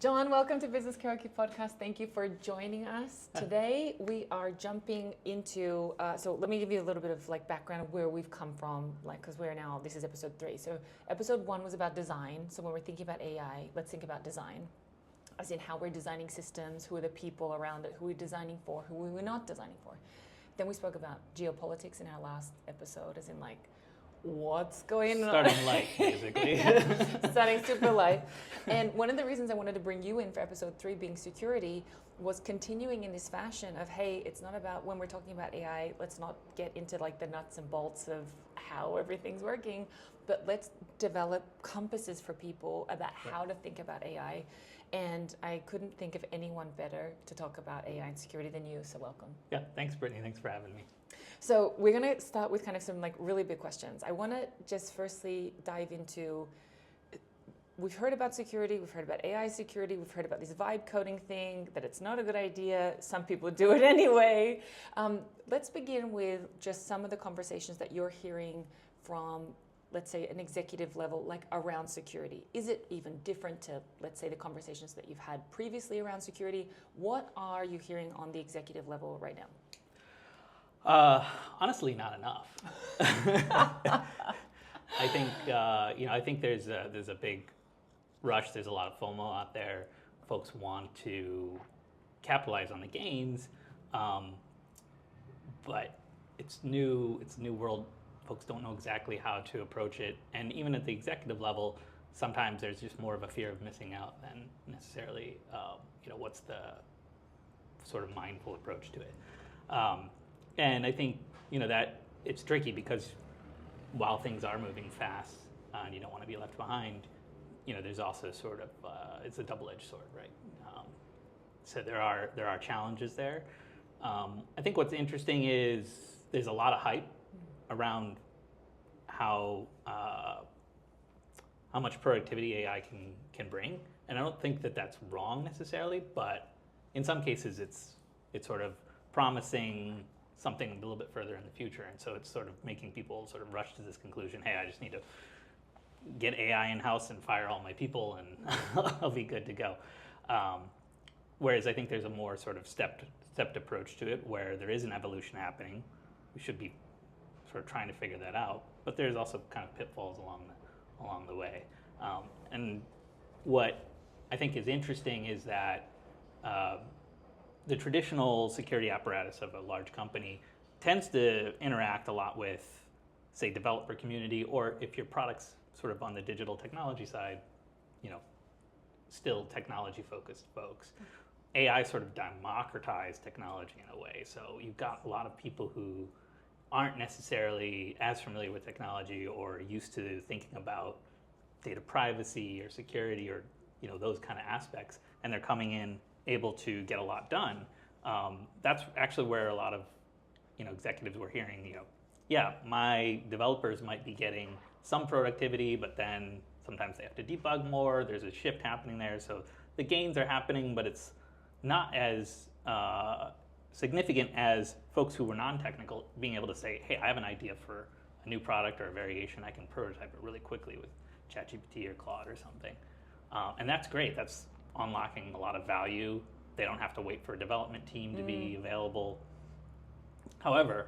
John, welcome to Business Karaoke Podcast. Thank you for joining us. Today we are jumping into, so let me give you a little bit of like background of where we've come from, like because we're now, this is episode 3. So episode 1 was about design. So when we're thinking about AI, let's think about design. As in how we're designing systems, who are the people around it, who we're designing for, who we're not designing for. Then we spoke about geopolitics in our last episode, as in like, what's going on? Starting light, basically. Starting super light. And one of the reasons I wanted to bring you in for episode 3 being security was continuing in this fashion of, hey, it's not about, when we're talking about AI, let's not get into like the nuts and bolts of how everything's working, but let's develop compasses for people about how to think about AI. And I couldn't think of anyone better to talk about AI and security than you, so welcome. Yeah, thanks, Brittany. Thanks for having me. So we're going to start with kind of some like really big questions. I want to just firstly dive into, we've heard about security, we've heard about AI security, we've heard about this vibe coding thing, that it's not a good idea. Some people do it anyway. Let's begin with just some of the conversations that you're hearing from, let's say, an executive level, like around security. Is it even different to, let's say, the conversations that you've had previously around security? What are you hearing on the executive level right now? Honestly, not enough. I think I think there's a big rush. There's a lot of FOMO out there. Folks want to capitalize on the gains, but it's new. It's a new world. Folks don't know exactly how to approach it, and even at the executive level, sometimes there's just more of a fear of missing out than necessarily what's the sort of mindful approach to it. And I think, that it's tricky because while things are moving fast and you don't want to be left behind, there's also sort of, it's a double-edged sword, right? So there are challenges there. I think what's interesting is there's a lot of hype around how much productivity AI can bring. And I don't think that that's wrong necessarily, but in some cases it's sort of promising something a little bit further in the future, and so it's sort of making people sort of rush to this conclusion, hey, I just need to get AI in-house and fire all my people and I'll be good to go. Whereas I think there's a more sort of stepped approach to it where there is an evolution happening. We should be sort of trying to figure that out, but there's also kind of pitfalls along the way. And what I think is interesting is that the traditional security apparatus of a large company tends to interact a lot with, say, developer community, or if your product's sort of on the digital technology side, still technology-focused folks. AI sort of democratized technology in a way. So you've got a lot of people who aren't necessarily as familiar with technology or used to thinking about data privacy or security or those kind of aspects, and they're coming in able to get a lot done. That's actually where a lot of executives were hearing, my developers might be getting some productivity, but then sometimes they have to debug more. There's a shift happening there. So the gains are happening, but it's not as significant as folks who were non-technical being able to say, hey, I have an idea for a new product or a variation. I can prototype it really quickly with ChatGPT or Claude or something. And that's great. That's unlocking a lot of value. They don't have to wait for a development team to be available. However,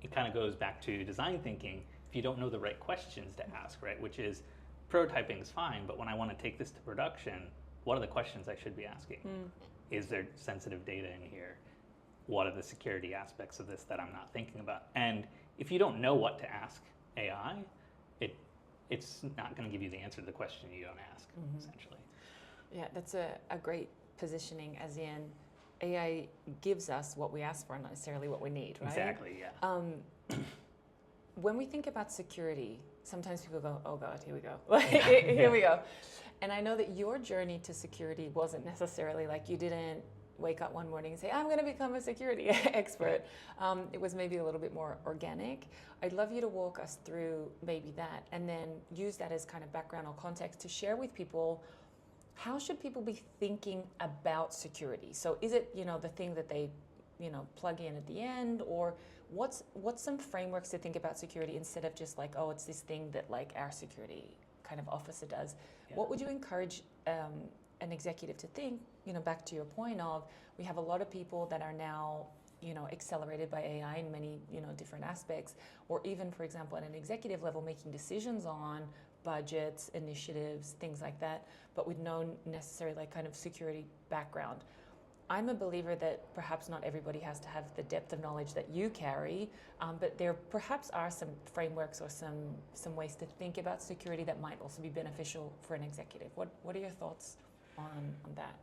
it kind of goes back to design thinking. If you don't know the right questions to ask, right, which is prototyping is fine, but when I want to take this to production, what are the questions I should be asking? Is there sensitive data in here? What are the security aspects of this that I'm not thinking about? And if you don't know what to ask AI, it's not going to give you the answer to the question you don't ask, essentially. Yeah, that's a great positioning, as in AI gives us what we ask for, not necessarily what we need, right? Exactly, yeah. When we think about security, sometimes people go, oh God, here we go. Here we go. And I know that your journey to security wasn't necessarily like you didn't wake up one morning and say, I'm going to become a security expert. It was maybe a little bit more organic. I'd love you to walk us through maybe that and then use that as kind of background or context to share with people, how should people be thinking about security? So is it, the thing that they, plug in at the end, or what's some frameworks to think about security instead of just like, oh, it's this thing that like our security kind of officer does? Yeah. What would you encourage an executive to think, back to your point of, we have a lot of people that are now, accelerated by AI in many, different aspects, or even, for example, at an executive level, making decisions on budgets, initiatives, things like that, but with no necessary kind of security background. I'm a believer that perhaps not everybody has to have the depth of knowledge that you carry, but there perhaps are some frameworks or some ways to think about security that might also be beneficial for an executive. What are your thoughts on that?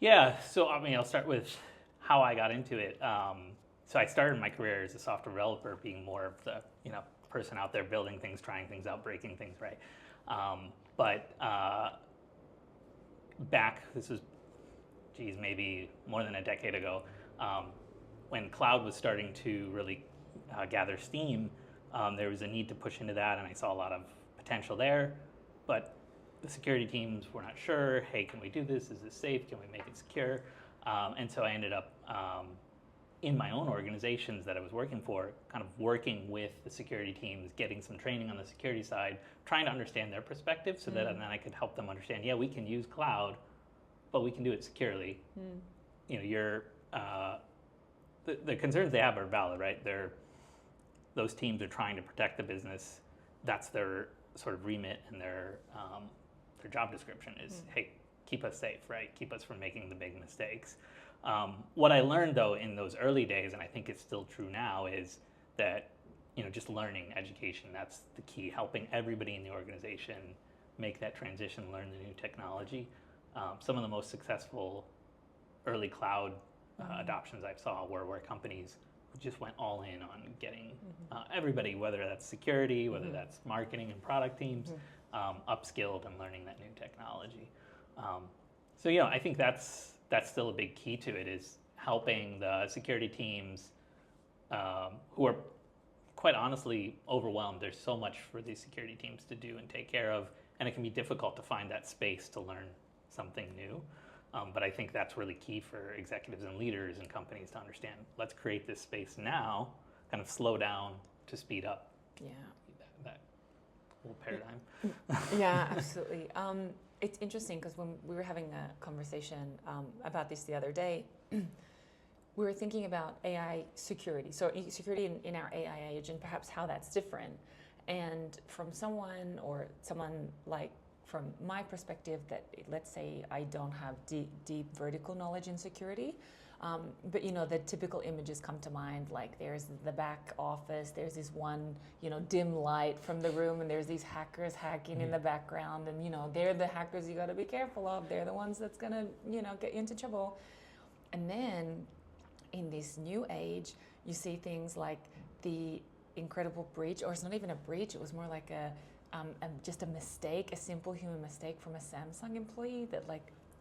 Yeah, so I'll start with how I got into it. So I started my career as a software developer, being more of the person out there building things, trying things out, breaking things, right? But this was maybe more than a decade ago, when cloud was starting to really gather steam, there was a need to push into that, and I saw a lot of potential there, but the security teams were not sure, hey, can we do this? Is this safe? Can we make it secure? And so I ended up in my own organizations that I was working for, kind of working with the security teams, getting some training on the security side, trying to understand their perspective so that then I could help them understand, yeah, we can use cloud, but we can do it securely. The concerns they have are valid, right? Those teams are trying to protect the business. That's their sort of remit, and their job description is, hey, keep us safe, right? Keep us from making the big mistakes. What I learned, though, in those early days, and I think it's still true now, is that just learning, education, that's the key. Helping everybody in the organization make that transition, learn the new technology. Some of the most successful early cloud adoptions I saw were where companies just went all in on getting everybody, whether that's security, whether that's marketing and product teams, upskilled and learning that new technology. So I think that's still a big key to it, is helping the security teams who are quite honestly overwhelmed. There's so much for these security teams to do and take care of, and it can be difficult to find that space to learn something new. But I think that's really key for executives and leaders and companies to understand. Let's create this space now, kind of slow down to speed up. Yeah. That whole paradigm. Yeah, absolutely. It's interesting because when we were having a conversation about this the other day, we were thinking about AI security. So security in our AI age, and perhaps how that's different. And from someone like, from my perspective, that let's say I don't have deep vertical knowledge in security, but the typical images come to mind, like there's the back office, there's this one dim light from the room, and there's these hackers hacking in the background, and they're the hackers you got to be careful of. They're the ones that's gonna get you into trouble. And then in this new age, you see things like the incredible breach, or it's not even a breach, it was more like just a mistake, a simple human mistake from a Samsung employee that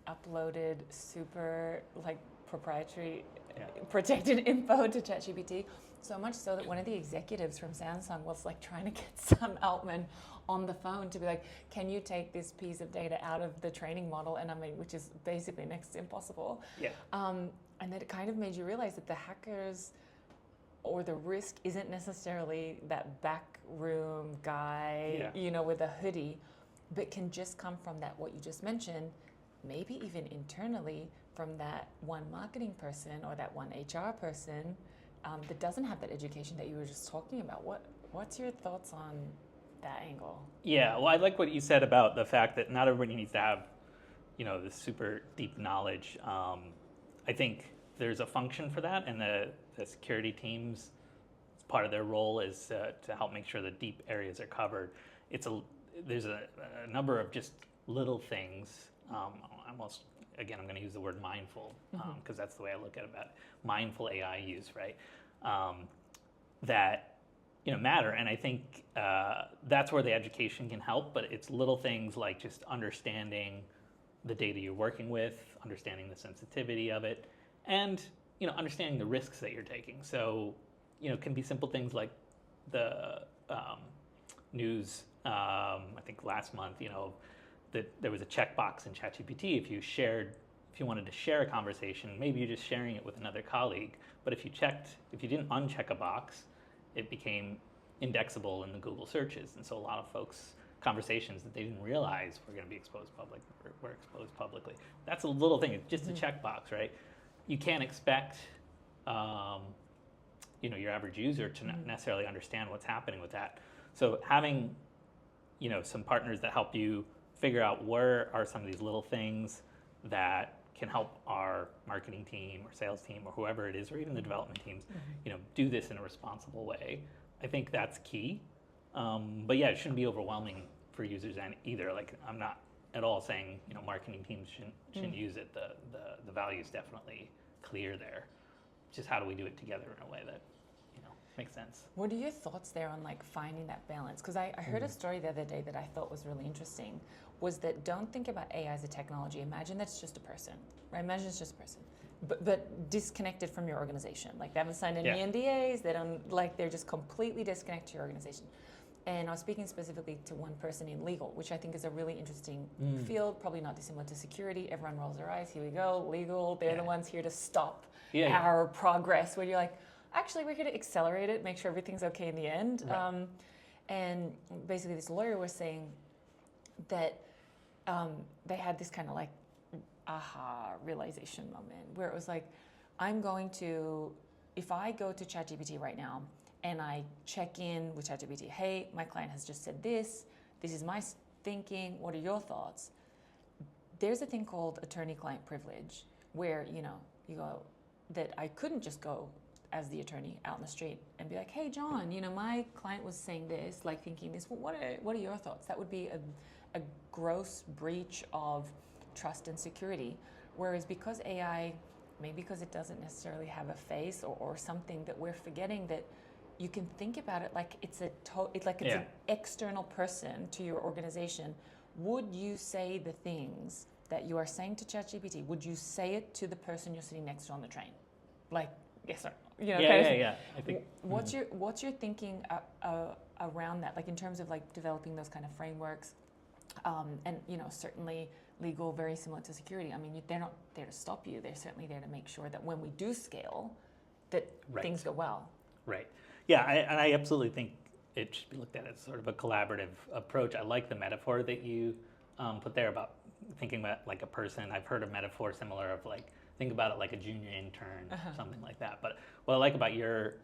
uploaded super proprietary protected info to ChatGPT, so much so that one of the executives from Samsung was trying to get Sam Altman on the phone to be like, can you take this piece of data out of the training model? And which is basically next to impossible. Yeah. And that it kind of made you realize that the hackers, or the risk, isn't necessarily that back room guy, with a hoodie, but can just come from that, what you just mentioned, maybe even internally from that one marketing person or that one HR person that doesn't have that education that you were just talking about. What's your thoughts on that angle? Yeah, well, I like what you said about the fact that not everybody needs to have, this super deep knowledge. I think there's a function for that, and the security teams, part of their role is to help make sure the deep areas are covered. There's a number of just little things. Almost, again, I'm going to use the word mindful because that's the way I look at it, about mindful AI use, right? That matter, and I think that's where the education can help. But it's little things like just understanding the data you're working with, understanding the sensitivity of it, and understanding the risks that you're taking. So it can be simple things like the news. I think last month, that there was a checkbox in ChatGPT. If you wanted to share a conversation, maybe you're just sharing it with another colleague. But if you didn't uncheck a box, it became indexable in the Google searches. And so a lot of folks conversations that they didn't realize were going to be were exposed publicly. That's a little thing. It's just a checkbox, right? You can't expect your average user to not necessarily understand what's happening with that. So having some partners that help you figure out where are some of these little things that can help our marketing team or sales team or whoever it is, or even the development teams, do this in a responsible way. I think that's key. But yeah, it shouldn't be overwhelming for users either. Like, I'm not at all saying marketing teams shouldn't use it. The value is definitely clear there. Just how do we do it together in a way that makes sense? What are your thoughts there on like finding that balance? Because I heard a story the other day that I thought was really interesting. Was that don't think about AI as a technology. Imagine that's just a person, right? Imagine it's just a person, but disconnected from your organization. Like they haven't signed any NDAs. They don't they're just completely disconnected to your organization. And I was speaking specifically to one person in legal, which I think is a really interesting field, probably not dissimilar to security. Everyone rolls their eyes. Here we go, legal. They're the ones here to stop our progress. Where you're like, actually, we're here to accelerate it, make sure everything's okay in the end. Right. And basically, this lawyer was saying that they had this kind of like aha realization moment where it was like, if I go to ChatGPT right now and I check in with ChatGPT, hey, my client has just said this is my thinking, what are your thoughts? There's a thing called attorney-client privilege where, you go, that I couldn't just go as the attorney out in the street and be like, hey, John, my client was saying this, like thinking this, well, what are your thoughts? That would be a gross breach of trust and security. Whereas because AI, maybe because it doesn't necessarily have a face or something, that we're forgetting that you can think about it like it's an external person to your organization. Would you say the things that you are saying to ChatGPT, would you say it to the person you're sitting next to on the train? Like, yes, sir. I think. What's your thinking around that? Like in terms of like developing those kind of frameworks, and certainly legal, very similar to security. I mean, they're not there to stop you. They're certainly there to make sure that when we do scale, that things go well. Right. Yeah, I absolutely think it should be looked at as sort of a collaborative approach. I like the metaphor that you put there about thinking about like a person. I've heard a metaphor similar of like, think about it like a junior intern, something like that. But what I like about your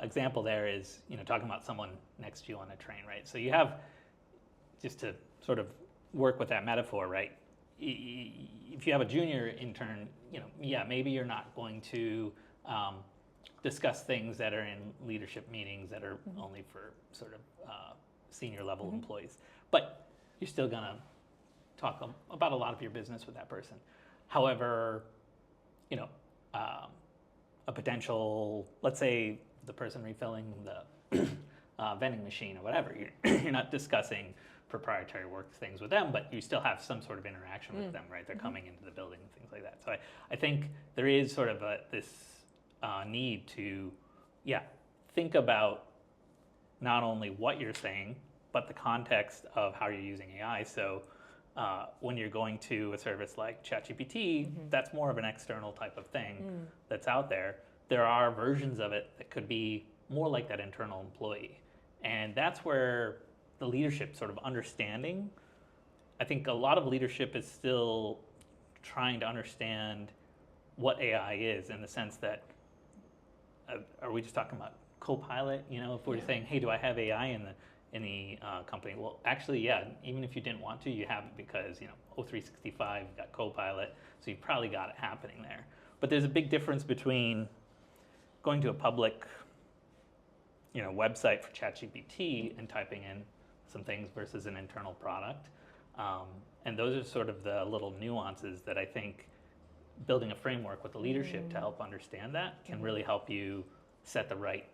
example there is, talking about someone next to you on a train, right? So you have, just to sort of work with that metaphor, right? If you have a junior intern, maybe you're not going to discuss things that are in leadership meetings that are only for sort of senior level employees. But you're still going to talk about a lot of your business with that person. However, a potential, let's say the person refilling the vending machine or whatever, you're not discussing proprietary work things with them, but you still have some sort of interaction with them, right? They're coming into the building and things like that. So I think there is sort of this need to, think about not only what you're saying, but the context of how you're using AI. So when you're going to a service like ChatGPT, that's more of an external type of thing that's out there. There are versions of it that could be more like that internal employee. And that's where the leadership sort of understanding, I think a lot of leadership is still trying to understand what AI is, in the sense that, are we just talking about Copilot? If we're saying, hey, do I have AI in the company? Well, actually, even if you didn't want to, you have it because, O365, you've got Copilot, so you've probably got it happening there. But there's a big difference between going to a public, website for ChatGPT and typing in some things versus an internal product. And those are sort of the little nuances that I think building a framework with the leadership to help understand that can really help you set the right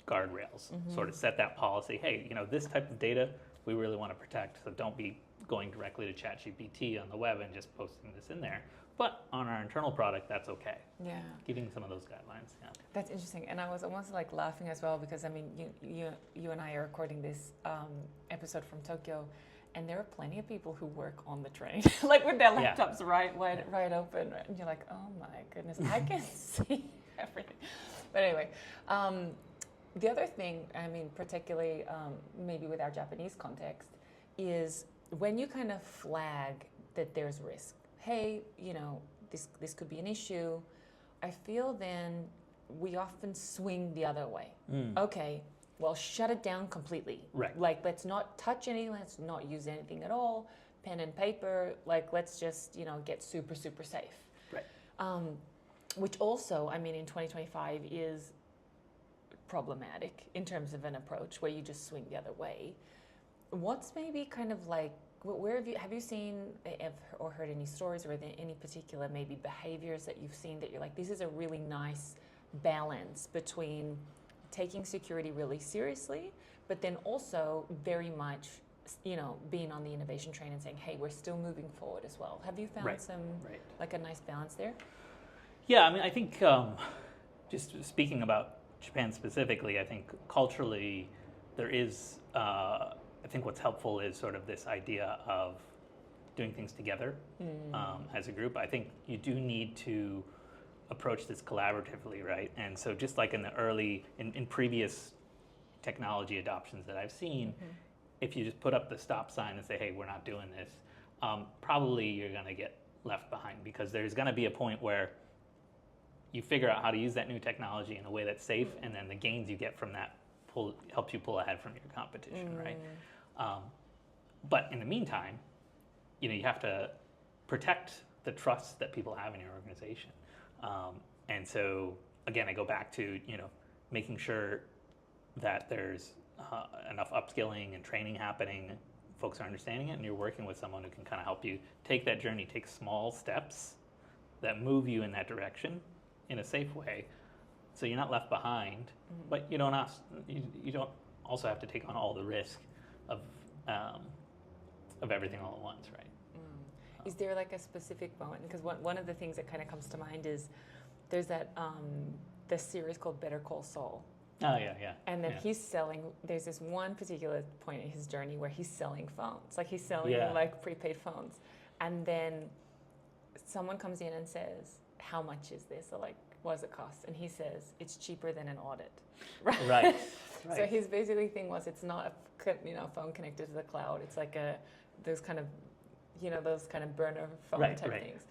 guardrails, sort of set that policy. Hey, this type of data we really want to protect, so don't be going directly to ChatGPT on the web and just posting this in there. But on our internal product, that's okay. Yeah. Giving some of those guidelines. Yeah. That's interesting. And I was almost like laughing as well, because I mean, you and I are recording this episode from Tokyo, and there are plenty of people who work on the train, like with their laptops right open, and you're like, oh my goodness, I can see everything. But anyway, the other thing, I mean, particularly maybe with our Japanese context, is when you kind of flag that there's risk. Hey, this could be an issue. I feel then we often swing the other way. Okay, well, shut it down completely. Right. Like, let's not touch anything. Let's not use anything at all. Pen and paper. Like, let's just get super, super safe. Right. Which also, I mean, in 2025 is problematic in terms of an approach where you just swing the other way. What's maybe kind of like, where have you seen or heard any stories, or are there any particular maybe behaviors that you've seen that you're like, this is a really nice balance between taking security really seriously, but then also very much, being on the innovation train and saying, hey, we're still moving forward as well. Have you found like a nice balance there? Yeah, I mean, I think just speaking about Japan specifically, I think culturally there is, I think what's helpful is sort of this idea of doing things together as a group. I think you do need to approach this collaboratively, right? And so just like in the in previous technology adoptions that I've seen, if you just put up the stop sign and say, hey, we're not doing this, probably you're going to get left behind, because there's going to be a point where you figure out how to use that new technology in a way that's safe, and then the gains you get from that helps you pull ahead from your competition, right? But in the meantime, you have to protect the trust that people have in your organization. And so, again, I go back to, making sure that there's enough upskilling and training happening, folks are understanding it, and you're working with someone who can kind of help you take that journey, take small steps that move you in that direction in a safe way, so you're not left behind, but you don't also have to take on all the risk of everything all at once, right? Is there like a specific moment? Because one of the things that kind of comes to mind is there's that the series called Better Call Saul. Oh yeah. And then he's selling. There's this one particular point in his journey where he's selling phones, like he's selling like prepaid phones, and then someone comes in and says, "How much is this?" Or like, "What does it cost?" And he says, "It's cheaper than an audit." Right. So his basically thing was, it's not a phone connected to the cloud. It's like those kind of burner phone type things.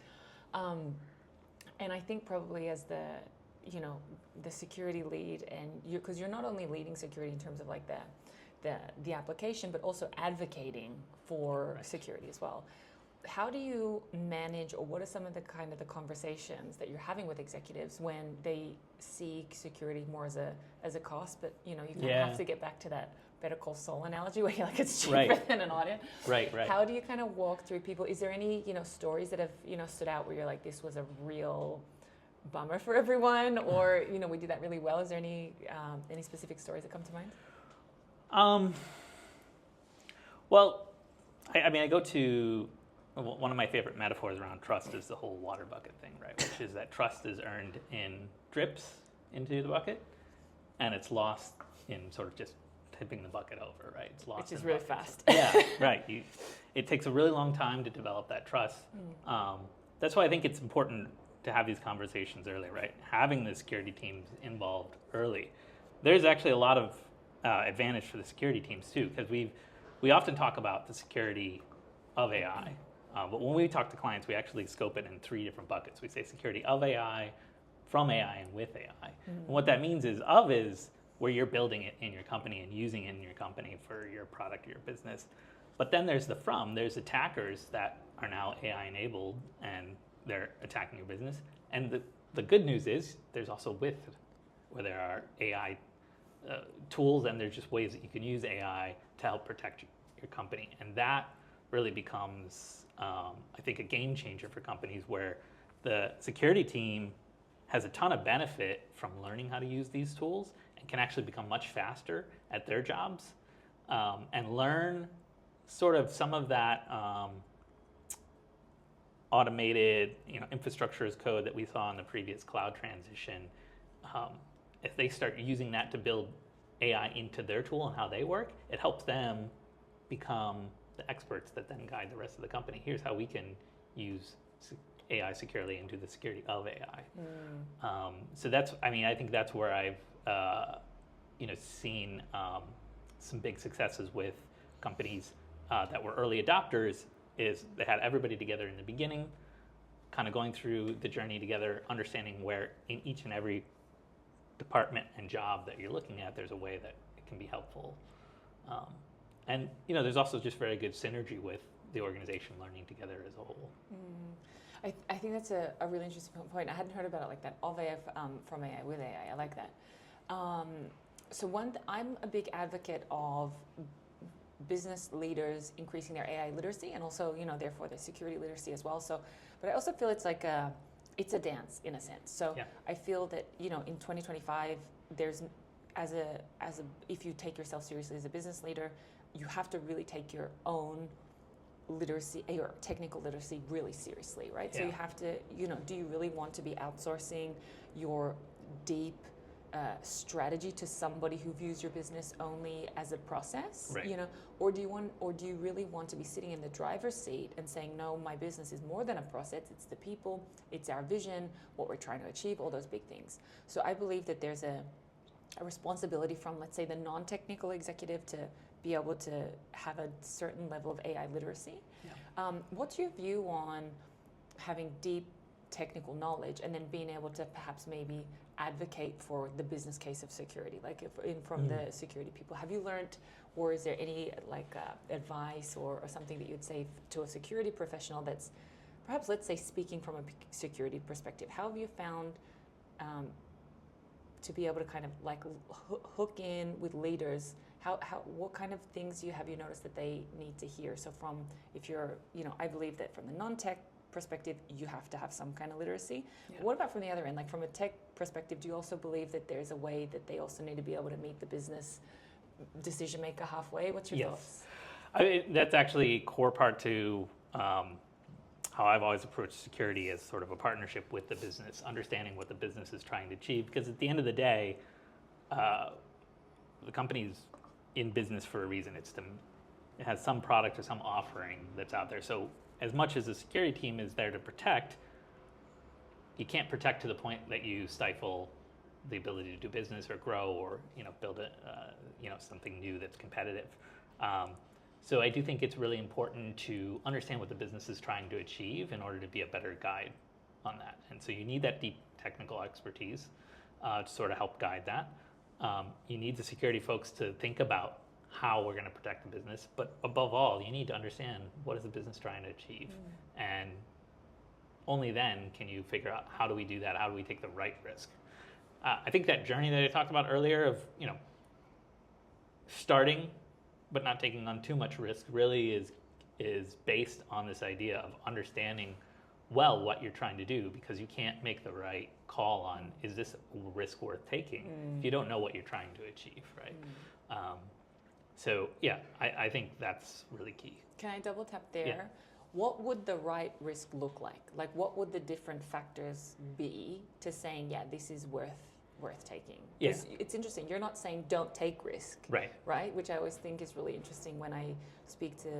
And I think probably as the security lead, and because you're not only leading security in terms of like the application, but also advocating for security as well. How do you manage, or what are some of the conversations that you're having with executives when they see security more as a cost, but you kind of have to get back to that Better Call Saul analogy where you're like, it's cheaper than an audit. Right. How do you kind of walk through people? Is there any stories that have stood out where you're like, this was a real bummer for everyone, or we did that really well? Is there any specific stories that come to mind? Well, I go to one of my favorite metaphors around trust is the whole water bucket thing, right? Which is that trust is earned in drips into the bucket, and it's lost in sort of just tipping the bucket over, right? It's lost. Which is really fast. Yeah, right. It takes a really long time to develop that trust. That's why I think it's important to have these conversations early, right? Having the security teams involved early. There's actually a lot of advantage for the security teams too, because we often talk about the security of AI. But when we talk to clients, we actually scope it in 3 different buckets. We say security of AI, from AI, and with AI. And what that means is where you're building it in your company and using it in your company for your product or your business. But then there's there's attackers that are now AI enabled and they're attacking your business. And the good news is there's also with, where there are AI tools, and there's just ways that you can use AI to help protect your company. And that really becomes, I think, a game changer for companies, where the security team has a ton of benefit from learning how to use these tools and can actually become much faster at their jobs, and learn sort of some of that automated infrastructure as code that we saw in the previous cloud transition. If they start using that to build AI into their tool and how they work, it helps them become the experts that then guide the rest of the company. Here's how we can use AI securely into the security of AI. So I think that's where I've seen some big successes with companies that were early adopters is they had everybody together in the beginning, kind of going through the journey together, understanding where in each and every department and job that you're looking at, there's a way that it can be helpful. And there's also just very good synergy with the organization learning together as a whole. I think that's a really interesting point. I hadn't heard about it like that. Of AI from AI with AI. I like that. I'm a big advocate of business leaders increasing their AI literacy and also, therefore their security literacy as well. So, but I also feel it's like it's a dance in a sense. So yeah. I feel that, in 2025, there's, if you take yourself seriously as a business leader, you have to really take your own literacy, your technical literacy really seriously, right? Yeah. So you have to, do you really want to be outsourcing your deep strategy to somebody who views your business only as a process, right. Or do you really want to be sitting in the driver's seat and saying, no, my business is more than a process, it's the people, it's our vision, what we're trying to achieve, all those big things. So I believe that there's a responsibility from, let's say, the non-technical executive to be able to have a certain level of AI literacy. Yeah. What's your view on having deep technical knowledge and then being able to perhaps maybe advocate for the business case of security, like from the security people? Have you learned, or is there any advice or something that you'd say to a security professional that's perhaps, let's say, speaking from a security perspective? How have you found to be able to kind of hook in with leaders? What kind of things have you noticed that they need to hear? So from, if you're, I believe that from the non-tech perspective, you have to have some kind of literacy. Yeah. What about from the other end? Like from a tech perspective, do you also believe that there's a way that they also need to be able to meet the business decision maker halfway? What's your thoughts? That's actually a core part to how I've always approached security as sort of a partnership with the business, understanding what the business is trying to achieve. Because at the end of the day, the company's in business for a reason. It has some product or some offering that's out there. So as much as the security team is there to protect, you can't protect to the point that you stifle the ability to do business or grow or build something new that's competitive. So I do think it's really important to understand what the business is trying to achieve in order to be a better guide on that. And so you need that deep technical expertise to sort of help guide that. You need the security folks to think about how we're going to protect the business, but above all, you need to understand what is the business trying to achieve. And only then can you figure out how do we do that, how do we take the right risk. I think that journey that I talked about earlier of starting but not taking on too much risk really is based on this idea of understanding well what you're trying to do, because you can't make the right call on, is this risk worth taking, if you don't know what you're trying to achieve, right? So yeah, I think that's really key. Can I double tap there? Yeah. What would the right risk look like? Like what would the different factors be to saying, yeah, this is worth taking? Yeah. It's interesting. You're not saying don't take risk, right? Which I always think is really interesting when I speak to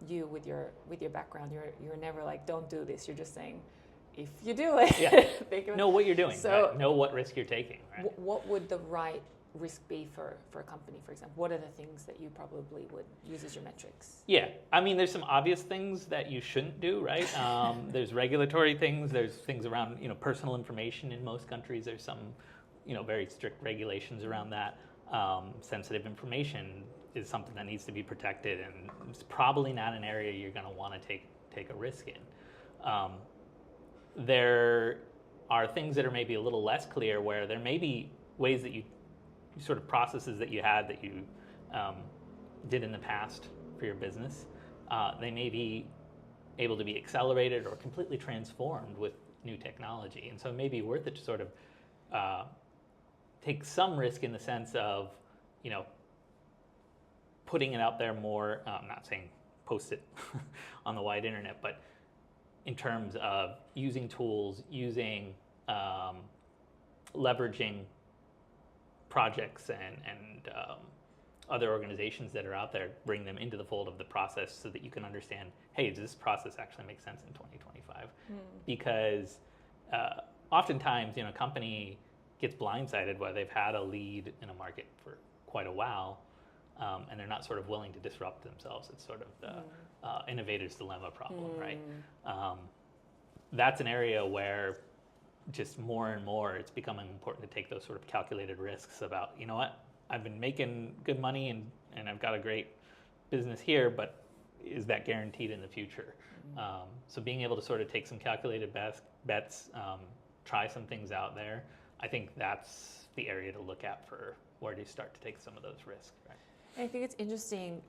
you with your background. You're never like, don't do this. You're just saying, if you do it, know what you're doing. So right? Know what risk you're taking. Right? What would the right risk be for a company, for example? What are the things that you probably would use as your metrics? Yeah, I mean, there's some obvious things that you shouldn't do, right? There's regulatory things. There's things around, personal information in most countries. There's some, very strict regulations around that. Sensitive information is something that needs to be protected, and it's probably not an area you're going to want to take a risk in. There are things that are maybe a little less clear, where there may be ways that you sort of processes that you had that you did in the past for your business. They may be able to be accelerated or completely transformed with new technology. And so it may be worth it to sort of take some risk in the sense of, putting it out there more. I'm not saying post it on the wide internet, but in terms of using tools, leveraging projects and other organizations that are out there, bring them into the fold of the process so that you can understand, hey, does this process actually make sense in 2025? Because oftentimes, a company gets blindsided where they've had a lead in a market for quite a while, and they're not sort of willing to disrupt themselves. It's sort of the innovator's dilemma problem, right? That's an area where just more and more it's becoming important to take those sort of calculated risks about, you know what, I've been making good money and I've got a great business here, but is that guaranteed in the future? So being able to sort of take some calculated bets, try some things out there, I think that's the area to look at for where do you start to take some of those risks, right? I think it's interesting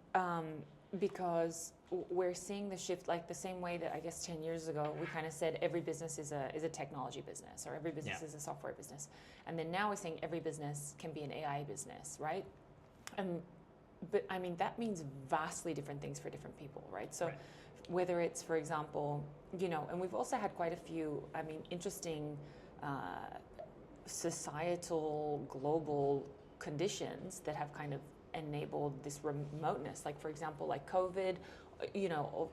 because we're seeing the shift like the same way that I guess 10 years ago we kind of said every business is a technology business or every business is a software business. And then now we're saying every business can be an AI business, right? But I mean, that means vastly different things for different people, right? So whether it's, for example, you know, and we've also had quite a few, I mean, interesting societal, global conditions that have kind of enabled this remoteness. Like, for example, like COVID, you know,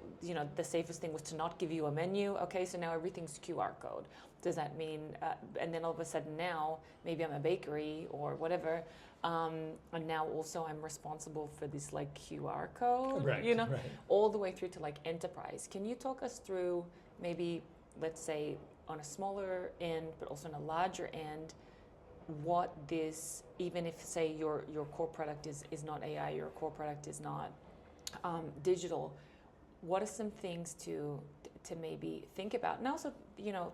the safest thing was to not give you a menu. Okay, so now everything's QR code. Does that mean, and then all of a sudden now, maybe I'm a bakery or whatever, and now also I'm responsible for this like QR code, you know, all the way through to like enterprise. Can you talk us through maybe, let's say, on a smaller end, but also on a larger end, what this, even if say your core product is not AI, your core product is not digital, what are some things to maybe think about? And also, you know,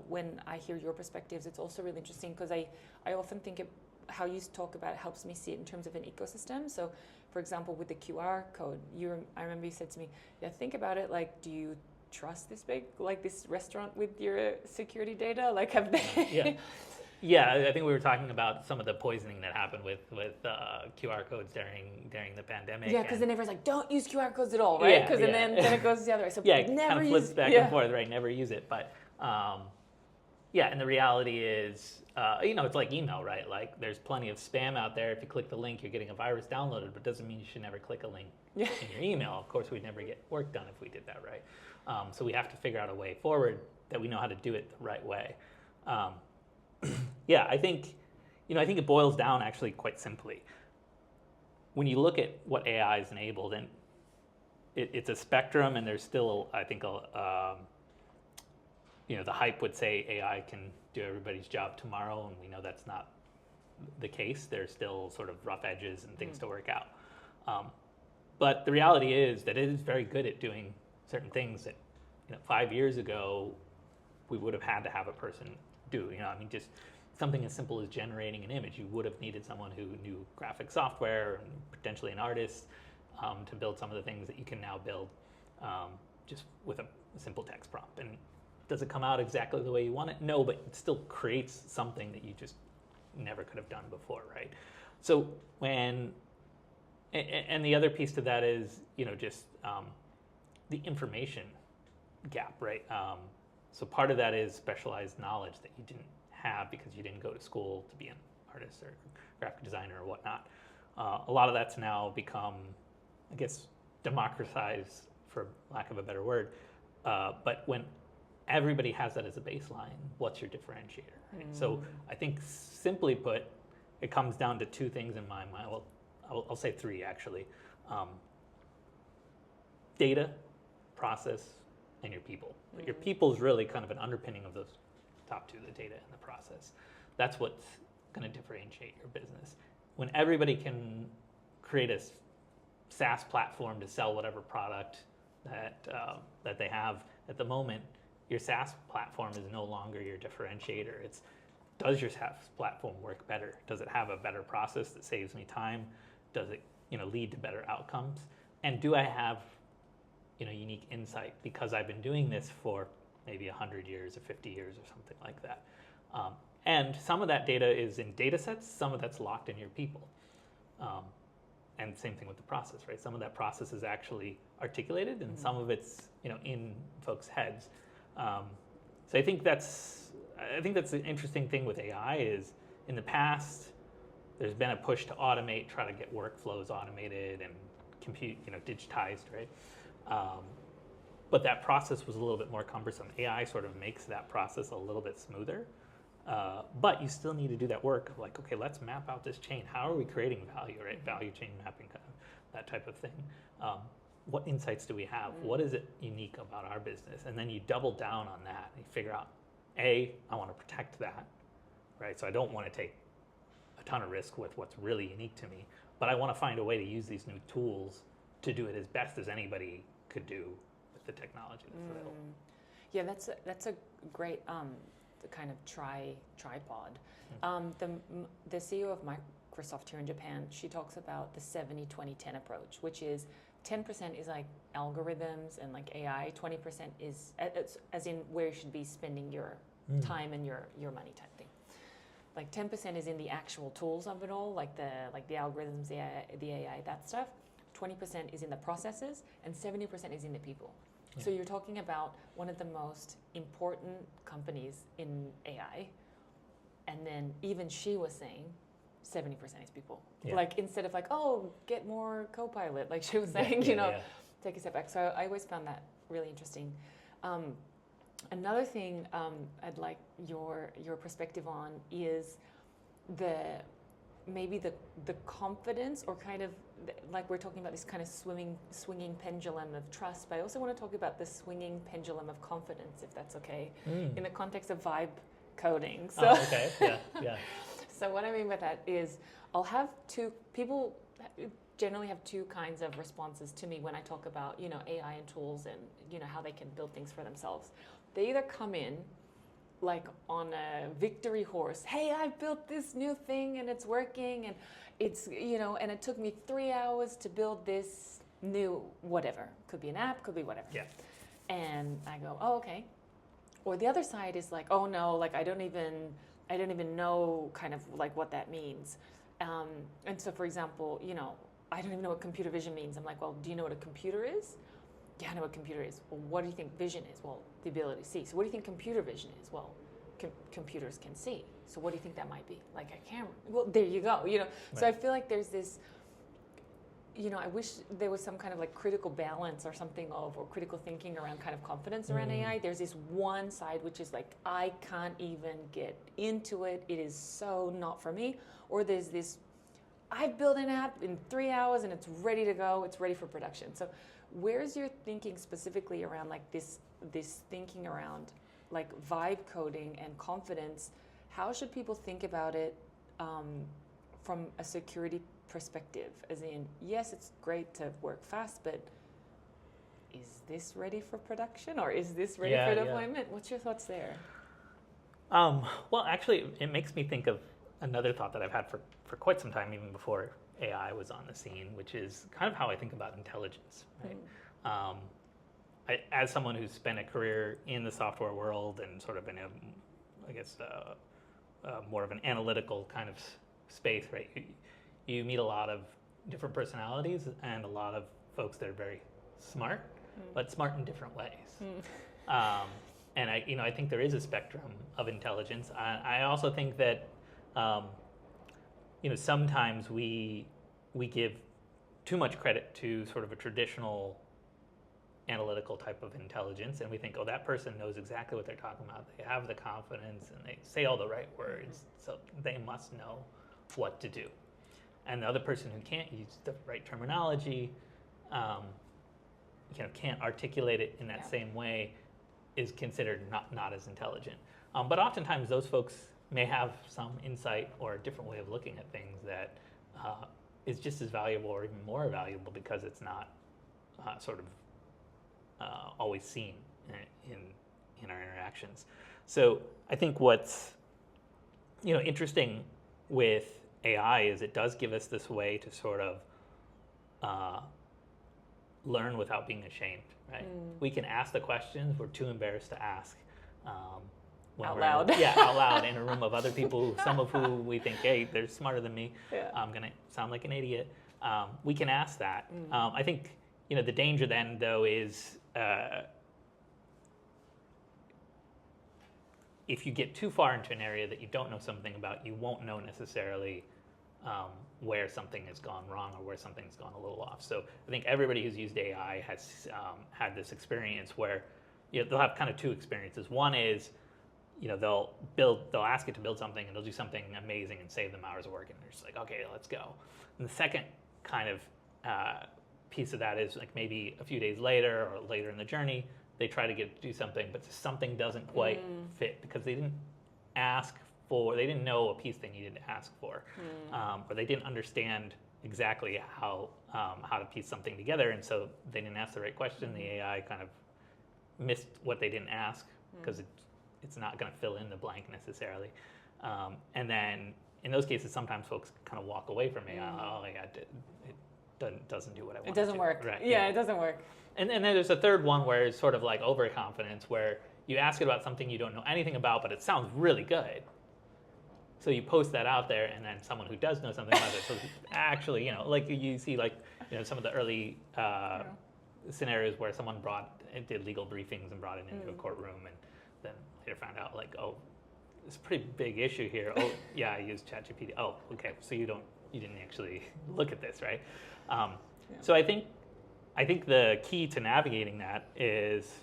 when I hear your perspectives, it's also really interesting because I often think of how you talk about it helps me see it in terms of an ecosystem. So, for example, with the QR code, I remember you said to me, yeah, think about it like, do you trust this this restaurant with your security data? Like, have they... Yeah, I think we were talking about some of the poisoning that happened with QR codes during the pandemic. Yeah, because then everyone's like, don't use QR codes at all, right? Because then it goes the other way. So it never kind of flips back and forth, right? Never use it. But and the reality is, it's like email, right? Like there's plenty of spam out there. If you click the link, you're getting a virus downloaded, but it doesn't mean you should never click a link in your email. Of course, we'd never get work done if we did that, right? So we have to figure out a way forward that we know how to do it the right way. I think it boils down actually quite simply. When you look at what AI is enabled, and it's a spectrum, and there's still, I think, the hype would say AI can do everybody's job tomorrow, and we know that's not the case. There's still sort of rough edges and things to work out. But the reality is that it is very good at doing certain things that 5 years ago we would have had to have a person do. Just something as simple as generating an image. You would have needed someone who knew graphic software and potentially an artist to build some of the things that you can now build just with a simple text prompt. And does it come out exactly the way you want it? No, but it still creates something that you just never could have done before, right? So and the other piece to that is, just the information gap, right? So part of that is specialized knowledge that you didn't have because you didn't go to school to be an artist or graphic designer or whatnot. A lot of that's now become, I guess, democratized, for lack of a better word. But when everybody has that as a baseline, what's your differentiator? Right? So I think simply put, it comes down to two things in my mind. Well, I'll say three actually. Data, process, and your people. But your people is really kind of an underpinning of those top two, the data and the process. That's what's going to differentiate your business. When everybody can create a SaaS platform to sell whatever product that they have at the moment, your SaaS platform is no longer your differentiator. It's, does your SaaS platform work better? Does it have a better process that saves me time? Does it lead to better outcomes? And do I have unique insight because I've been doing this for maybe 100 years or 50 years or something like that. And some of that data is in data sets, some of that's locked in your people. And same thing with the process, right? Some of that process is actually articulated and some of it's in folks' heads. So I think that's an interesting thing with AI is in the past, there's been a push to automate, try to get workflows automated and compute, digitized, right? But that process was a little bit more cumbersome. AI sort of makes that process a little bit smoother. But you still need to do that work of like, okay, let's map out this chain. How are we creating value, right? Value chain mapping, kind of that type of thing. What insights do we have? What is it unique about our business? And then you double down on that and you figure out, I want to protect that, right? So I don't want to take a ton of risk with what's really unique to me, but I want to find a way to use these new tools to do it as best as anybody could do with the technology that's available. Yeah, that's a great kind of tripod. The CEO of Microsoft here in Japan, she talks about the 70-20-10 approach, which is 10% is like algorithms and like AI, 20% is as in where you should be spending your time and your money type thing. Like 10% is in the actual tools of it all, like the algorithms, the AI, that stuff. 20% is in the processes, and 70% is in the people. Yeah. So you're talking about one of the most important companies in AI, and then even she was saying 70% is people. Yeah. Like instead of like, oh, get more Copilot, like she was saying, take a step back. So I always found that really interesting. Another thing I'd like your perspective on is maybe the confidence, or kind of like we're talking about this kind of swinging pendulum of trust, but I also want to talk about the swinging pendulum of confidence, if that's okay, in the context of vibe coding. So, okay, yeah. So what I mean by that is people generally have two kinds of responses to me when I talk about, AI and tools and, how they can build things for themselves. They either come in like on a victory horse. Hey, I built this new thing and it's working, and it's, and it took me 3 hours to build this new whatever. Could be an app, could be whatever. Yeah. And I go, oh, okay. Or the other side is like, oh no, like I don't even know kind of like what that means. And so for example, I don't even know what computer vision means. I'm like, well, do you know what a computer is? Yeah, I know what computer is. Well, what do you think vision is? Well, the ability to see. So what do you think computer vision is? Well, computers can see. So what do you think that might be? Like a camera. Well, there you go. Right. So I feel like there's this, I wish there was some kind of like critical balance or something or critical thinking around kind of confidence around AI. There's this one side which is like, I can't even get into it. It is so not for me. Or there's this, I built an app in 3 hours and it's ready to go. It's ready for production. So where's your thinking specifically around like this thinking around like vibe coding and confidence? How should people think about it from a security perspective? As in, yes, it's great to work fast, but is this ready for production, or is this ready for deployment? What's your thoughts there? Well, actually, it makes me think of another thought that I've had for quite some time, even before AI was on the scene, which is kind of how I think about intelligence, right? As someone who's spent a career in the software world and sort of in more of an analytical kind of space, right? You meet a lot of different personalities and a lot of folks that are very smart, but smart in different ways. And I think there is a spectrum of intelligence. I also think that sometimes we give too much credit to sort of a traditional analytical type of intelligence, and we think, oh, that person knows exactly what they're talking about. They have the confidence and they say all the right words, so they must know what to do. And the other person who can't use the right terminology, can't articulate it in that same way, is considered not as intelligent. But oftentimes those folks may have some insight or a different way of looking at things that is just as valuable or even more valuable because it's not always seen in our interactions. So I think what's interesting with AI is it does give us this way to sort of learn without being ashamed, right? We can ask the questions we're too embarrassed to ask. Out loud. Out loud in a room of other people, some of who we think, hey, they're smarter than me. Yeah. I'm going to sound like an idiot. We can ask that. I think, the danger then, though, is if you get too far into an area that you don't know something about, you won't know necessarily where something has gone wrong or where something's gone a little off. So I think everybody who's used AI has had this experience where they'll have kind of two experiences. One is they'll ask it to build something, and it'll do something amazing and save them hours of work, and they're just like, okay, let's go. And the second kind of piece of that is like maybe a few days later or later in the journey, they try to get it to do something, but something doesn't quite fit because they didn't know a piece they needed to ask for, or they didn't understand exactly how to piece something together, and so they didn't ask the right question. The AI kind of missed what they didn't ask because it's not going to fill in the blank necessarily. And then in those cases, sometimes folks kind of walk away from AI. Oh yeah, it doesn't do what I want. It doesn't work. Right? Yeah, it doesn't work. And then there's a third one where it's sort of like overconfidence, where you ask it about something you don't know anything about, but it sounds really good. So you post that out there, and then someone who does know something about it, so actually, like you see, like some of the early scenarios where someone did legal briefings and brought it into a courtroom, and then later found out like, oh, it's a pretty big issue here. Oh, yeah, I used ChatGPT. Oh, okay, so you didn't actually look at this, right? So I think the key to navigating that is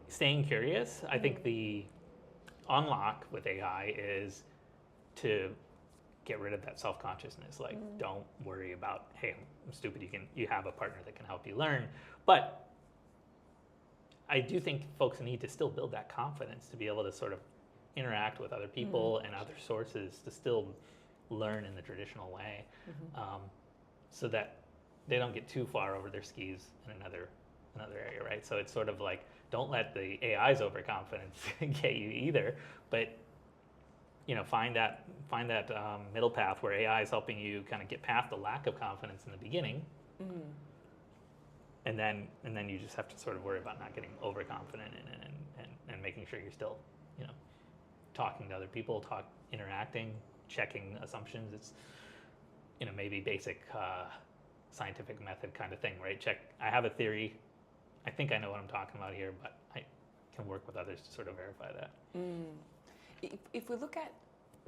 staying curious. I think the unlock with AI is to get rid of that self-consciousness. Like, don't worry about, hey, I'm stupid. You have a partner that can help you learn. But I do think folks need to still build that confidence to be able to sort of interact with other people and other sources to still learn in the traditional way, so that they don't get too far over their skis in another area, right? So it's sort of like, don't let the AI's overconfidence get you either, but find that middle path where AI is helping you kind of get past the lack of confidence in the beginning, and then you just have to sort of worry about not getting overconfident and making sure you're still talking to other people, interacting, checking assumptions. It's maybe basic scientific method kind of thing, right? I have a theory. I think I know what I'm talking about here, but I can work with others to sort of verify that. If we look at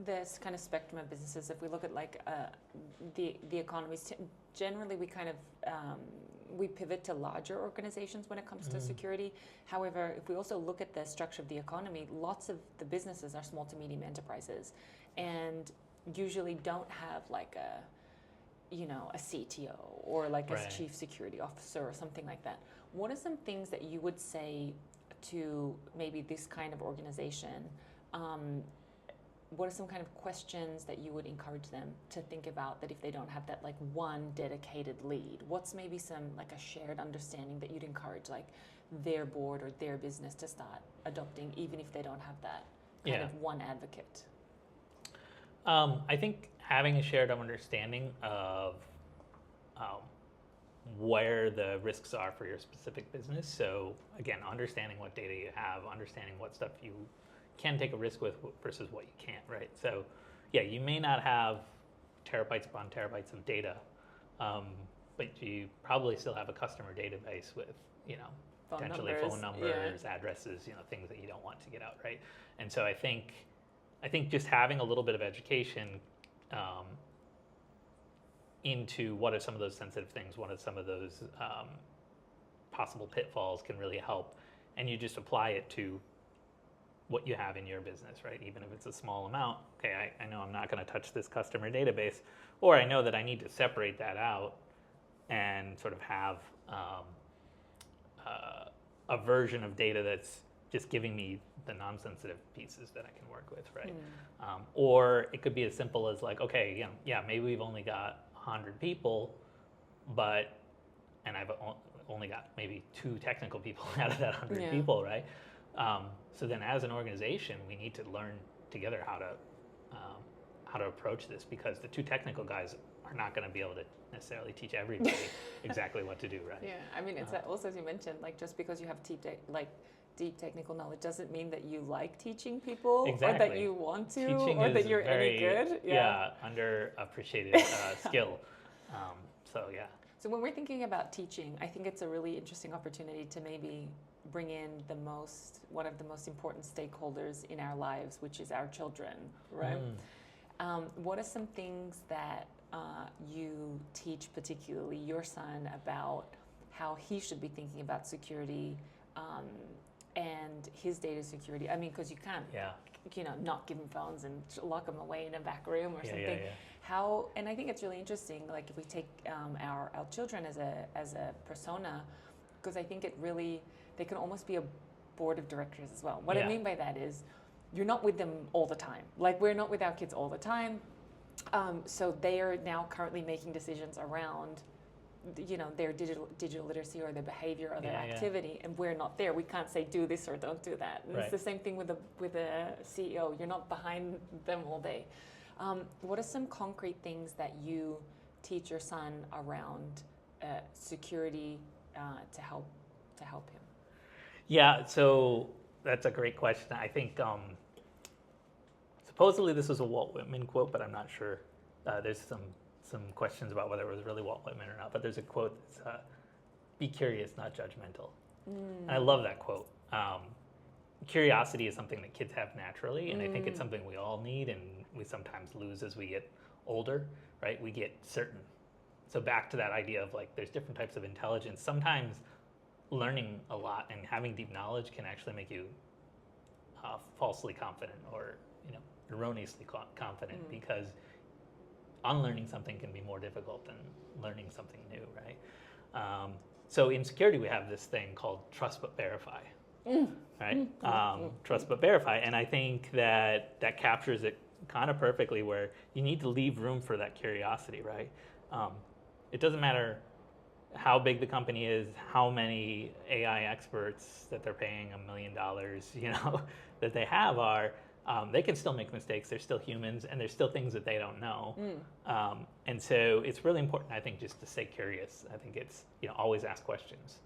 this kind of spectrum of businesses, if we look at like the economies, generally we kind of we pivot to larger organizations when it comes to security. However, if we also look at the structure of the economy, lots of the businesses are small to medium enterprises, and usually don't have like a CTO or like a chief security officer or something like that. What are some things that you would say to maybe this kind of organization? What are some kind of questions that you would encourage them to think about, that if they don't have that like one dedicated lead, what's maybe some like a shared understanding that you'd encourage like their board or their business to start adopting, even if they don't have that kind of one advocate? I think having a shared understanding of where the risks are for your specific business. So again, understanding what data you have, understanding what stuff you can take a risk with versus what you can't, right? So yeah, you may not have terabytes upon terabytes of data, but you probably still have a customer database with, potentially phone numbers, addresses, things that you don't want to get out, right? And so I think just having a little bit of education into what are some of those sensitive things, what are some of those possible pitfalls can really help, and you just apply it to what you have in your business, right? Even if it's a small amount, okay, I know I'm not going to touch this customer database, or I know that I need to separate that out and sort of have a version of data that's just giving me the non-sensitive pieces that I can work with, right? Or it could be as simple as like, okay, maybe we've only got 100 people, and I've only got maybe 2 technical people out of that 100 people, right? So then as an organization, we need to learn together how to approach this, because the 2 technical guys are not going to be able to necessarily teach everybody exactly what to do, right? Yeah, I mean, it's also, as you mentioned, like just because you have deep technical knowledge doesn't mean that you like teaching people, or that you want to, teaching or that you're any good. Underappreciated skill. So when we're thinking about teaching, I think it's a really interesting opportunity to maybe bring in one of the most important stakeholders in our lives, which is our children, right? What are some things that you teach, particularly your son, about how he should be thinking about security, and around his data security? I mean, because you can't, not give him phones and lock them away in a back room or something. How? And I think it's really interesting. Like if we take our children as a persona, because I think they can almost be a board of directors as well. What I mean by that is, you're not with them all the time. Like we're not with our kids all the time. So they are now currently making decisions around, their digital literacy or their behavior or their activity, and we're not there. We can't say do this or don't do that. And it's the same thing with a CEO. You're not behind them all day. What are some concrete things that you teach your son around security to help him? Yeah, so that's a great question. I think supposedly this was a Walt Whitman quote, but I'm not sure. There's some questions about whether it was really Walt Whitman or not, but there's a quote that's, be curious, not judgmental. And I love that quote. Curiosity is something that kids have naturally, and I think it's something we all need, and we sometimes lose as we get older, right? We get certain. So back to that idea of like, there's different types of intelligence. Sometimes learning a lot and having deep knowledge can actually make you falsely confident or erroneously confident, because unlearning something can be more difficult than learning something new, right? So in security, we have this thing called trust but verify, right? Trust but verify, and I think that captures it kind of perfectly, where you need to leave room for that curiosity, right? It doesn't matter how big the company is, how many AI experts that they're paying $1 million, that they have are, they can still make mistakes. They're still humans, and there's still things that they don't know. And so it's really important, I think, just to stay curious. I think it's, always ask questions.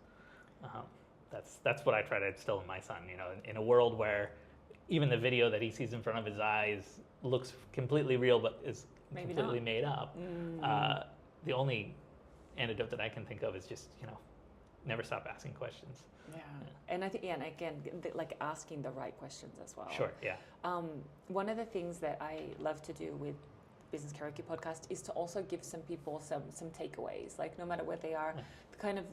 That's what I try to instill in my son, in a world where even the video that he sees in front of his eyes looks completely real, but is Maybe completely not. made up. The only antidote that I can think of is just, never stop asking questions. Yeah. And I think, and again, like asking the right questions as well. Sure, yeah. One of the things that I love to do with Business Karaoke podcast is to also give some people some takeaways, like no matter what they are, kind of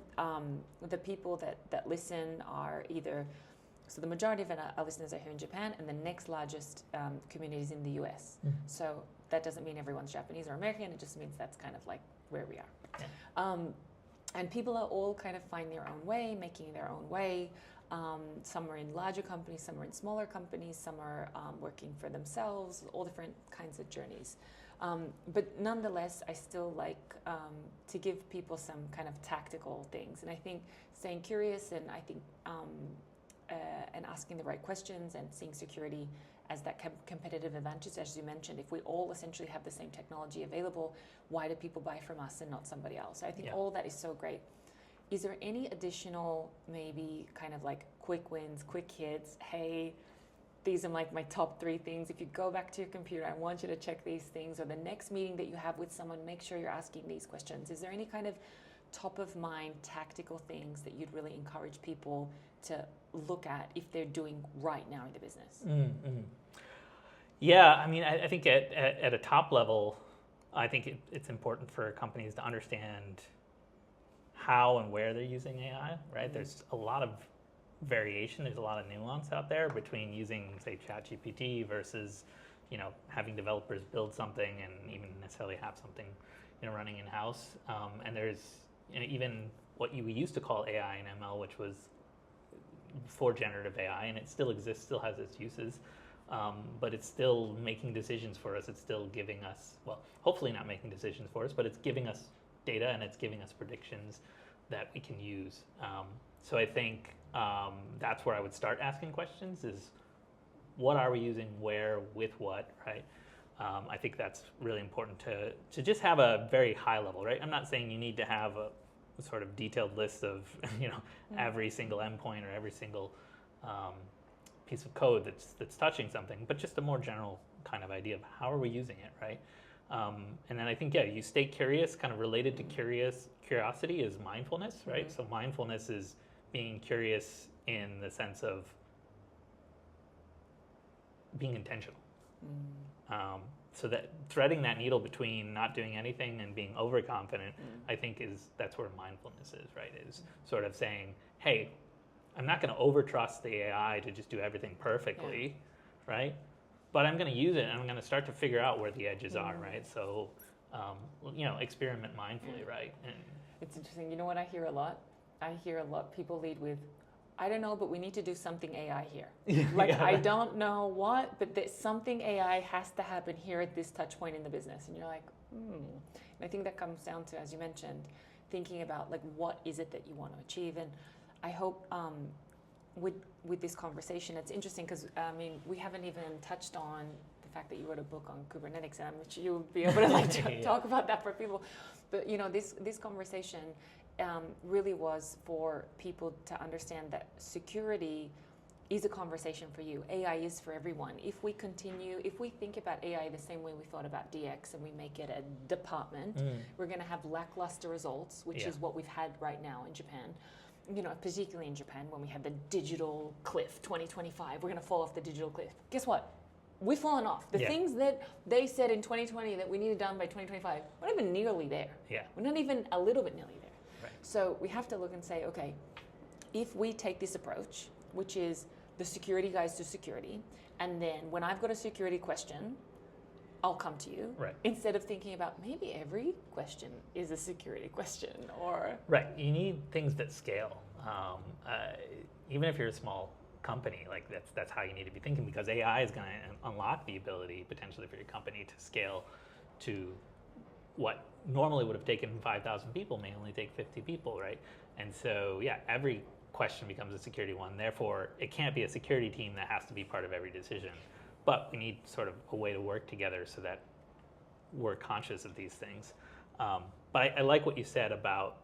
the people that listen are either, so the majority of our listeners are here in Japan, and the next largest community is in the US. So that doesn't mean everyone's Japanese or American, it just means that's kind of like where we are. Yeah. And people are all kind of find their own way, making their own way. Some are in larger companies, some are in smaller companies, some are working for themselves, all different kinds of journeys. But nonetheless, I still like to give people some kind of tactical things. And I think staying curious and I think and asking the right questions and seeing security as that competitive advantage, as you mentioned. If we all essentially have the same technology available, why do people buy from us and not somebody else? I think all that is so great. Is there any additional, maybe kind of like quick wins, quick hits? Hey, these are like my top 3 things. If you go back to your computer, I want you to check these things. Or the next meeting that you have with someone, make sure you're asking these questions. Is there any kind of top of mind tactical things that you'd really encourage people to look at if they're doing right now in the business? Yeah, I mean, I think at a top level, I think it's important for companies to understand how and where they're using AI, right? There's a lot of variation, there's a lot of nuance out there between using, say, ChatGPT versus, having developers build something and even necessarily have something, running in-house. And there's even what we used to call AI and ML, which was for generative AI, and it still exists, still has its uses. But it's still making decisions for us. It's still giving us, well, hopefully not making decisions for us, but it's giving us data and it's giving us predictions that we can use. So I think that's where I would start asking questions is, what are we using, where, with what, right? I think that's really important to just have a very high level, right? I'm not saying you need to have a sort of detailed list of, every single endpoint or every single piece of code that's touching something, but just a more general kind of idea of how are we using it, right? And then I think, you stay curious, kind of related to curiosity is mindfulness, right? So mindfulness is being curious in the sense of being intentional. So that threading that needle between not doing anything and being overconfident, I think that's where mindfulness is, right? Is sort of saying, hey, I'm not going to overtrust the AI to just do everything perfectly, right? But I'm going to use it, and I'm going to start to figure out where the edges are, right? So, experiment mindfully, right? And it's interesting. You know what I hear a lot? I hear a lot people lead with, I don't know, but we need to do something AI here. I don't know what, but something AI has to happen here at this touch point in the business. And you're like, And I think that comes down to, as you mentioned, thinking about like, what is it that you want to achieve? And I hope with this conversation, it's interesting because, we haven't even touched on the fact that you wrote a book on Kubernetes, and I'm sure you'll be able to talk about that for people. But, this conversation really was for people to understand that security is a conversation for you. AI is for everyone. If we think about AI the same way we thought about DX and we make it a department, we're going to have lackluster results, which is what we've had right now in Japan. Particularly in Japan, when we had the digital cliff, 2025, we're going to fall off the digital cliff. Guess what? We've fallen off. The things that they said in 2020 that we needed done by 2025, we're not even nearly there. Yeah. We're not even a little bit nearly there. Right. So we have to look and say, okay, if we take this approach, which is the security guys do security, and then when I've got a security question, I'll come to you. Right. Instead of thinking about maybe every question is a security question, or... Right. You need things that scale. Even if you're a small company, like that's how you need to be thinking, because AI is going to unlock the ability potentially for your company to scale to what normally would have taken 5,000 people may only take 50 people, right? And so, every question becomes a security one. Therefore, it can't be a security team that has to be part of every decision. But we need sort of a way to work together so that we're conscious of these things. But I like what you said about,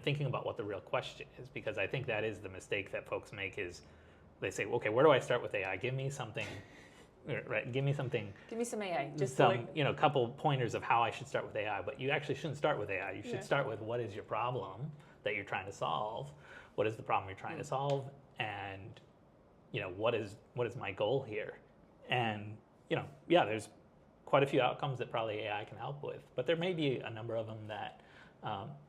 thinking about what the real question is, because I think that is the mistake that folks make is they say, okay, where do I start with AI? Give me something, right? Give me something. Give me some AI. Just some, couple pointers of how I should start with AI. But you actually shouldn't start with AI. You should start with what is your problem that you're trying to solve? What is the problem you're trying to solve? And, what is my goal here? And, there's quite a few outcomes that probably AI can help with, but there may be a number of them that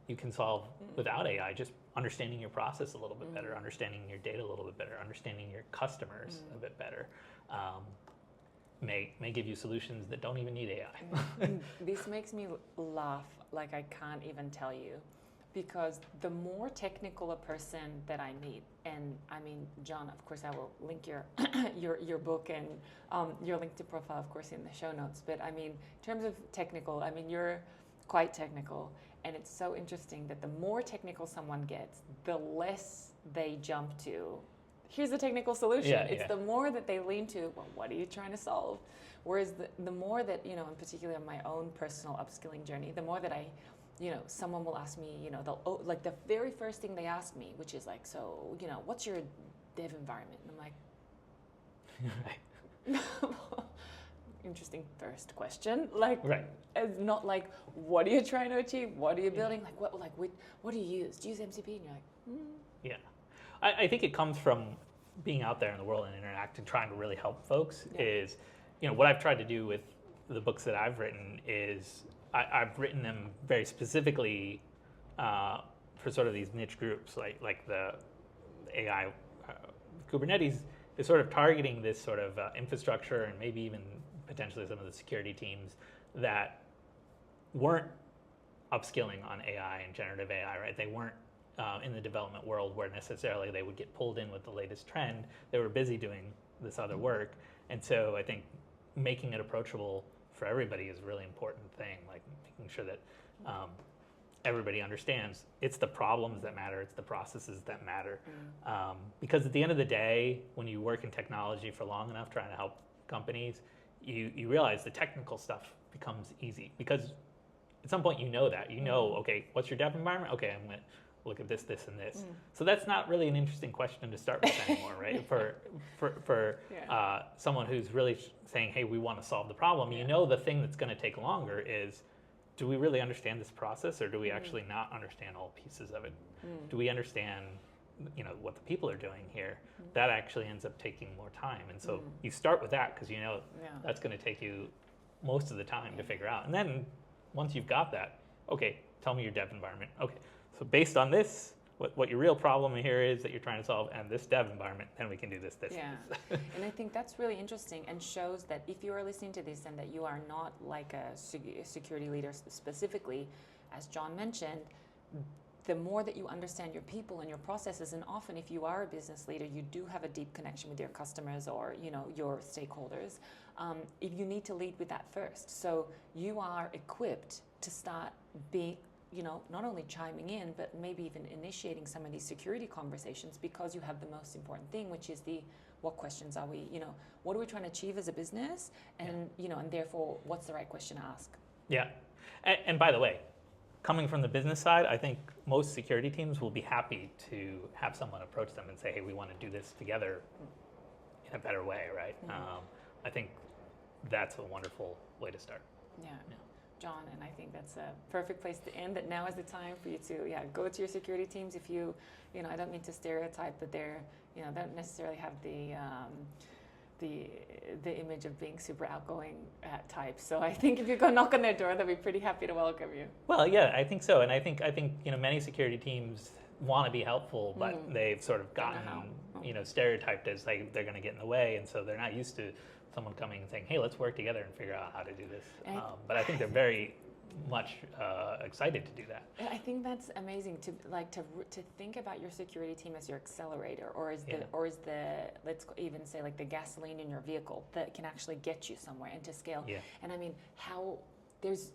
you can solve without AI, just understanding your process a little bit better, understanding your data a little bit better, understanding your customers a bit better, may give you solutions that don't even need AI. This makes me laugh like I can't even tell you. Because the more technical a person that I meet, and John, of course, I will link your book and your LinkedIn profile, of course, in the show notes. But in terms of technical, you're quite technical, and it's so interesting that the more technical someone gets, the less they jump to, here's the technical solution. It's the more that they lean to, well, what are you trying to solve? Whereas the more that, in particular in my own personal upskilling journey, the more that I someone will ask me, like the very first thing they ask me, which is like, so, what's your dev environment? And I'm like, interesting first question. Like, it's not like, what are you trying to achieve? What are you building? Like, what do you use? Do you use MCP? And you're like, Yeah. I think it comes from being out there in the world and interacting, trying to really help folks is, what I've tried to do with the books that I've written is I've written them very specifically for sort of these niche groups, like the AI. Kubernetes is sort of targeting this sort of infrastructure and maybe even potentially some of the security teams that weren't upskilling on AI and generative AI, right? They weren't in the development world where necessarily they would get pulled in with the latest trend. They were busy doing this other work. And so I think making it approachable for everybody is a really important thing, like making sure that everybody understands it's the problems that matter, it's the processes that matter. Because at the end of the day, when you work in technology for long enough trying to help companies, you realize the technical stuff becomes easy. Because at some point okay, what's your dev environment? Okay, I'm going to look at this, this, and this. So that's not really an interesting question to start with anymore, right? For someone who's really saying, hey, we want to solve the problem, the thing that's going to take longer is, do we really understand this process, or do we actually not understand all pieces of it? Do we understand what the people are doing here? That actually ends up taking more time. And so you start with that because that's going to take you most of the time to figure out. And then once you've got that, okay, tell me your dev environment. Okay, so based on this, what your real problem here is that you're trying to solve, and this dev environment, then we can do this. Yeah, and I think that's really interesting and shows that if you are listening to this and that you are not like a security leader specifically, as John mentioned, the more that you understand your people and your processes, and often if you are a business leader, you do have a deep connection with your customers or your stakeholders. If you need to lead with that first, so you are equipped to start being, not only chiming in, but maybe even initiating some of these security conversations, because you have the most important thing, which is what questions are we, what are we trying to achieve as a business, and and therefore what's the right question to ask. Yeah, and by the way, coming from the business side, I think most security teams will be happy to have someone approach them and say, hey, we want to do this together in a better way, right? Mm-hmm. I think that's a wonderful way to start. Yeah. John, and I think that's a perfect place to end, that now is the time for you to go to your security teams. If you, I don't mean to stereotype, but they're, don't necessarily have the image of being super outgoing types. So I think if you go knock on their door, they'll be pretty happy to welcome you. Well, yeah, I think so, and I think many security teams want to be helpful, but they've sort of gotten stereotyped as they're going to get in the way, and so they're not used to someone coming and saying, hey, let's work together and figure out how to do this. But I think they're very much excited to do that. I think that's amazing to think about your security team as your accelerator, or as the let's even say like the gasoline in your vehicle that can actually get you somewhere and to scale. Yeah. And I mean, how there's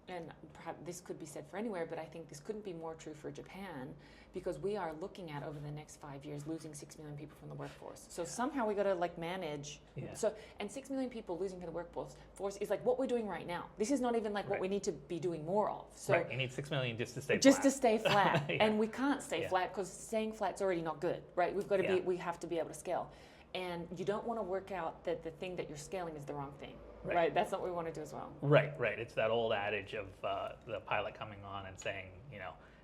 and perhaps this could be said for anywhere, but I think this couldn't be more true for Japan, because we are looking at over the next 5 years losing 6 million people from the workforce. So somehow we got to manage. Yeah. So, and 6 million people losing from the workforce is like what we're doing right now. This is not even like what we need to be doing more of. So you need 6 million just to stay flat. Just to stay flat. And we can't stay flat, because staying flat's already not good, right? We've got to we have to be able to scale. And you don't want to work out that the thing that you're scaling is the wrong thing. Right. That's not what we want to do as well. Right. It's that old adage of the pilot coming on and saying,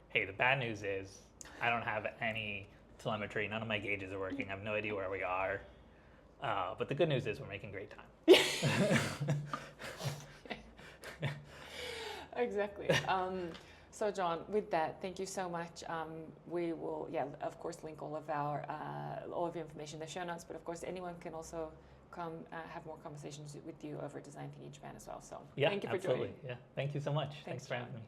hey, the bad news is I don't have any telemetry. None of my gauges are working. I have no idea where we are. But the good news is we're making great time. Exactly. So John, with that, thank you so much. We will, of course, link all of your information in the show notes. But of course, anyone can also come have more conversations with you over at Design Thinking Japan as well. So thank you for joining. Yeah, thank you so much. Thanks for having me.